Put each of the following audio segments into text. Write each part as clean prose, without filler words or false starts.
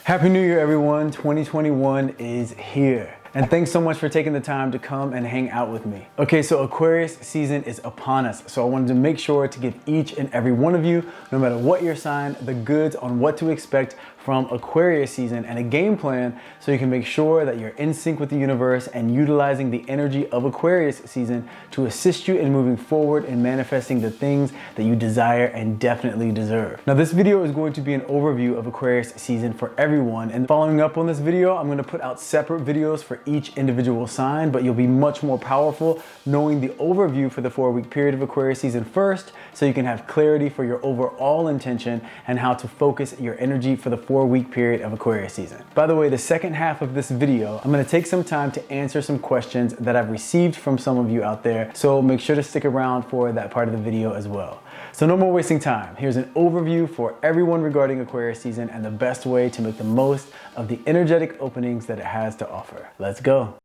Happy New Year, everyone. 2021 is here. And thanks so much for taking the time to come and hang out with me. Okay, so Aquarius season is upon us. So I wanted to make sure to give each and every one of you, no matter what your sign, the goods on what to expect from Aquarius season and a game plan so you can make sure that you're in sync with the universe and utilizing the energy of Aquarius season to assist you in moving forward and manifesting the things that you desire and definitely deserve. Now, this video is going to be an overview of Aquarius season for everyone. And following up on this video, I'm going to put out separate videos for each individual sign, but you'll be much more powerful knowing the overview for the 4-week period of Aquarius season first, so you can have clarity for your overall intention and how to focus your energy for the 4-week period of Aquarius season. By the way, the second half of this video, I'm going to take some time to answer some questions that I've received from some of you out there, so make sure to stick around for that part of the video as well. So no more wasting time. Here's an overview for everyone regarding Aquarius season and the best way to make the most of the energetic openings that it has to offer. Let's go.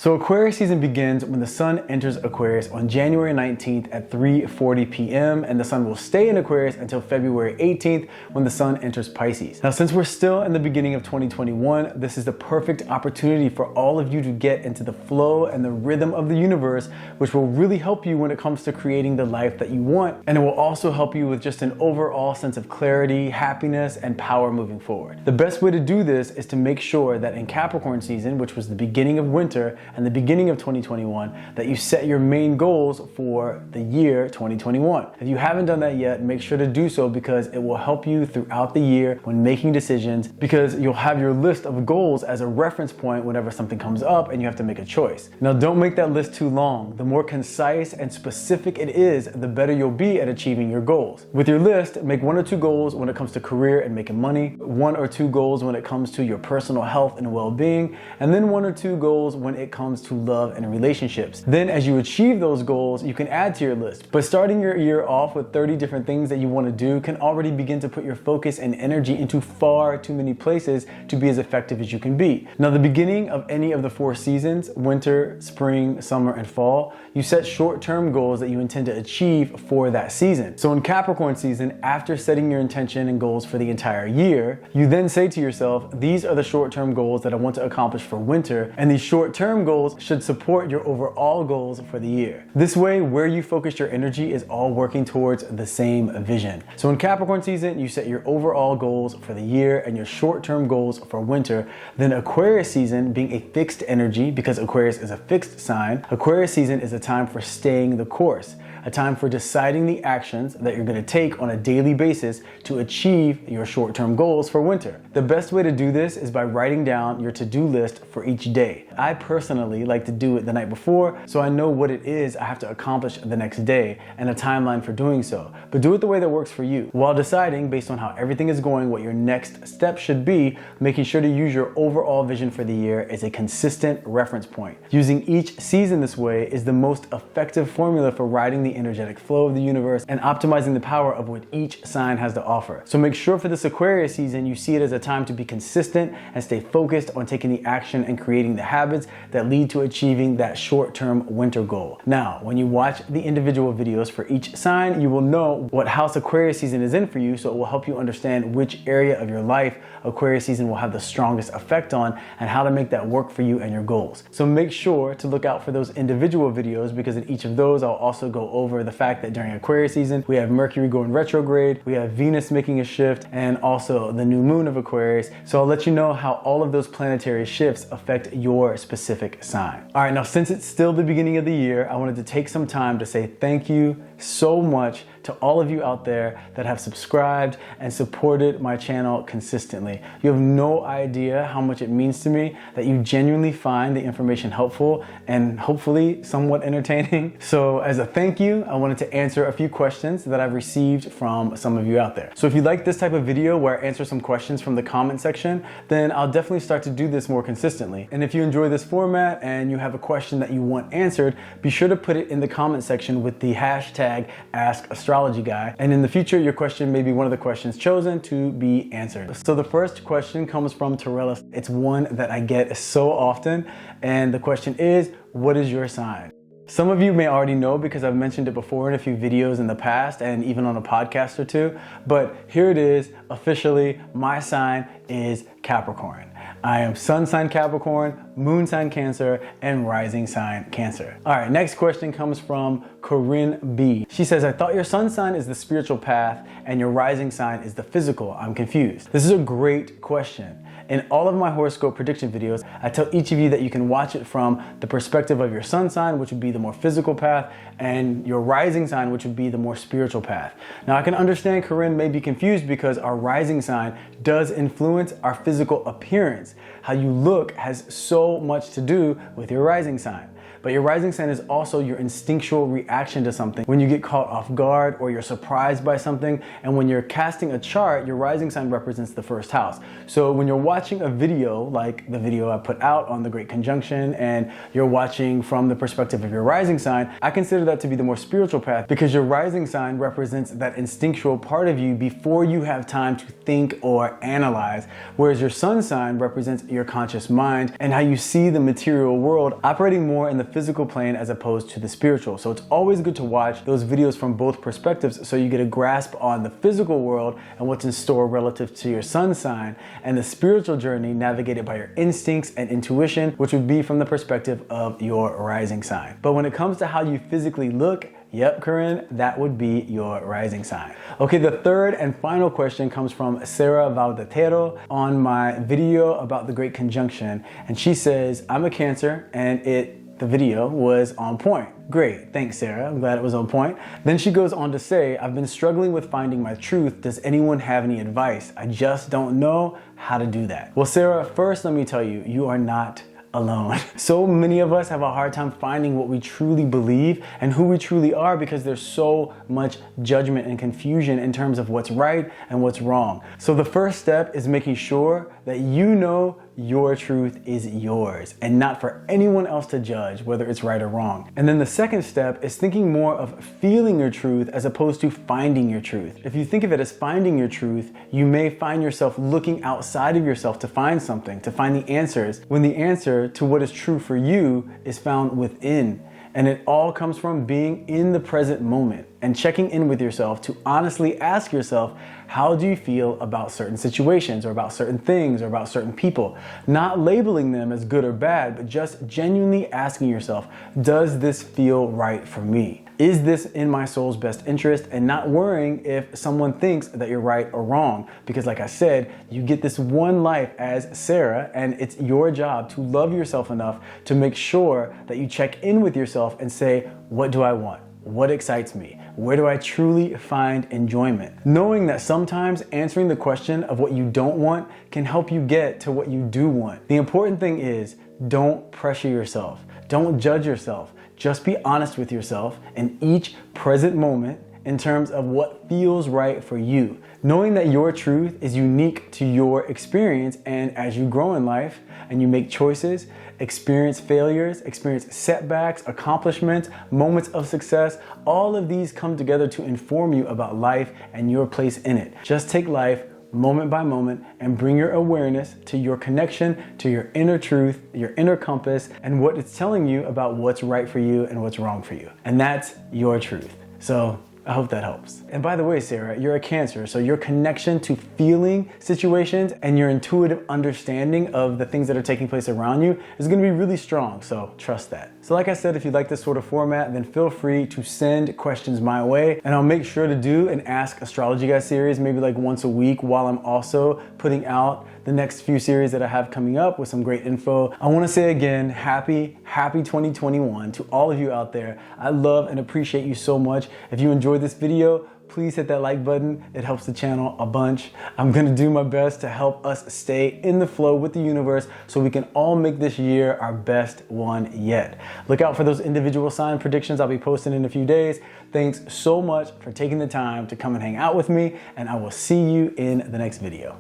So Aquarius season begins when the sun enters Aquarius on January 19th at 3:40 p.m. and the sun will stay in Aquarius until February 18th when the sun enters Pisces. Now, since we're still in the beginning of 2021, this is the perfect opportunity for all of you to get into the flow and the rhythm of the universe, which will really help you when it comes to creating the life that you want. And it will also help you with just an overall sense of clarity, happiness, and power moving forward. The best way to do this is to make sure that in Capricorn season, which was the beginning of winter, and the beginning of 2021, that you set your main goals for the year 2021. If you haven't done that yet, make sure to do so because it will help you throughout the year when making decisions, because you'll have your list of goals as a reference point whenever something comes up and you have to make a choice. Now, don't make that list too long. The more concise and specific it is, the better you'll be at achieving your goals. With your list, make 1 or 2 goals when it comes to career and making money, 1 or 2 goals when it comes to your personal health and well-being, and then 1 or 2 goals when it comes to love and relationships. Then as you achieve those goals, you can add to your list. But starting your year off with 30 different things that you want to do can already begin to put your focus and energy into far too many places to be as effective as you can be. Now, the beginning of any of the 4 seasons, winter, spring, summer, and fall, you set short-term goals that you intend to achieve for that season. So in Capricorn season, after setting your intention and goals for the entire year, you then say to yourself, these are the short-term goals that I want to accomplish for winter, and these short-term goals should support your overall goals for the year. This way, where you focus your energy is all working towards the same vision. So in Capricorn season, you set your overall goals for the year and your short-term goals for winter. Then Aquarius season, being a fixed energy, because Aquarius is a fixed sign, Aquarius season is a time for staying the course, a time for deciding the actions that you're going to take on a daily basis to achieve your short-term goals for winter. The best way to do this is by writing down your to-do list for each day. I personally like to do it the night before, so I know what it is I have to accomplish the next day and a timeline for doing so. But do it the way that works for you, while deciding based on how everything is going what your next step should be, making sure to use your overall vision for the year as a consistent reference point. Using each season this way is the most effective formula for riding the energetic flow of the universe and optimizing the power of what each sign has to offer. So make sure for this Aquarius season, you see it as a time to be consistent and stay focused on taking the action and creating the habits that lead to achieving that short-term winter goal. Now, when you watch the individual videos for each sign, you will know what house Aquarius season is in for you, so it will help you understand which area of your life Aquarius season will have the strongest effect on and how to make that work for you and your goals. So make sure to look out for those individual videos, because in each of those, I'll also go over the fact that during Aquarius season, we have Mercury going retrograde, we have Venus making a shift, and also the new moon of Aquarius. So I'll let you know how all of those planetary shifts affect your specific sign. All right, now since it's still the beginning of the year, I wanted to take some time to say thank you so much to all of you out there that have subscribed and supported my channel consistently. You have no idea how much it means to me that you genuinely find the information helpful and hopefully somewhat entertaining. So as a thank you, I wanted to answer a few questions that I've received from some of you out there. So if you like this type of video where I answer some questions from the comment section, then I'll definitely start to do this more consistently. And if you enjoy this format and you have a question that you want answered, be sure to put it in the comment section with the hashtag #AskAstrologyGuy. And in the future, your question may be one of the questions chosen to be answered. So the first question comes from Torellis. It's one that I get so often. And the question is, what is your sign? Some of you may already know because I've mentioned it before in a few videos in the past and even on a podcast or two, but here it is officially. My sign is Capricorn. I am sun sign Capricorn, moon sign Cancer, and rising sign Cancer. All right, next question comes from Corinne B. She says, I thought your sun sign is the spiritual path and your rising sign is the physical. I'm confused. This is a great question. In all of my horoscope prediction videos, I tell each of you that you can watch it from the perspective of your sun sign, which would be the more physical path, and your rising sign, which would be the more spiritual path. Now, I can understand Corinne may be confused because our rising sign does influence our physical appearance. How you look has so much to do with your rising sign. But your rising sign is also your instinctual reaction to something. When you get caught off guard or you're surprised by something, and when you're casting a chart, your rising sign represents the first house. So when you're watching a video, like the video I put out on the Great Conjunction, and you're watching from the perspective of your rising sign, I consider that to be the more spiritual path because your rising sign represents that instinctual part of you before you have time to think or analyze, whereas your sun sign represents your conscious mind and how you see the material world operating more in the physical plane as opposed to the spiritual. So it's always good to watch those videos from both perspectives so you get a grasp on the physical world and what's in store relative to your sun sign, and the spiritual journey navigated by your instincts and intuition, which would be from the perspective of your rising sign. But when it comes to how you physically look, yep, Corinne, that would be your rising sign. Okay, the third and final question comes from Sarah Valdatero on my video about the Great Conjunction. And she says, I'm a Cancer, and the video was on point. Great, thanks Sarah, I'm glad it was on point. Then she goes on to say, I've been struggling with finding my truth. Does anyone have any advice? I just don't know how to do that. Well, Sarah, first let me tell you, you are not alone. So many of us have a hard time finding what we truly believe and who we truly are because there's so much judgment and confusion in terms of what's right and what's wrong. So the first step is making sure that you know your truth is yours and not for anyone else to judge whether it's right or wrong. And then the second step is thinking more of feeling your truth as opposed to finding your truth. If you think of it as finding your truth, you may find yourself looking outside of yourself to find something, to find the answers, when the answer to what is true for you is found within. And it all comes from being in the present moment and checking in with yourself to honestly ask yourself, how do you feel about certain situations or about certain things or about certain people? Not labeling them as good or bad, but just genuinely asking yourself, does this feel right for me? Is this in my soul's best interest? And not worrying if someone thinks that you're right or wrong. Because like I said, you get this one life as Sarah, and it's your job to love yourself enough to make sure that you check in with yourself and say, what do I want? What excites me? Where do I truly find enjoyment? Knowing that sometimes answering the question of what you don't want can help you get to what you do want. The important thing is, don't pressure yourself. Don't judge yourself. Just be honest with yourself in each present moment in terms of what feels right for you. Knowing that your truth is unique to your experience, and as you grow in life and you make choices, experience failures, experience setbacks, accomplishments, moments of success, all of these come together to inform you about life and your place in it. Just take life moment by moment and bring your awareness to your connection to your inner truth, your inner compass, and what it's telling you about what's right for you and what's wrong for you. And that's your truth. So I hope that helps. And by the way, Sarah, you're a Cancer, so your connection to feeling situations and your intuitive understanding of the things that are taking place around you is gonna be really strong, so trust that. So like I said, if you like this sort of format, then feel free to send questions my way, and I'll make sure to do an Ask Astrology Guy series, maybe like once a week, while I'm also putting out the next few series that I have coming up with some great info. I wanna say again, happy 2021 to all of you out there. I love and appreciate you so much. If you enjoyed this video, please hit that like button. It helps the channel a bunch. I'm gonna do my best to help us stay in the flow with the universe so we can all make this year our best one yet. Look out for those individual sign predictions I'll be posting in a few days. Thanks so much for taking the time to come and hang out with me, and I will see you in the next video.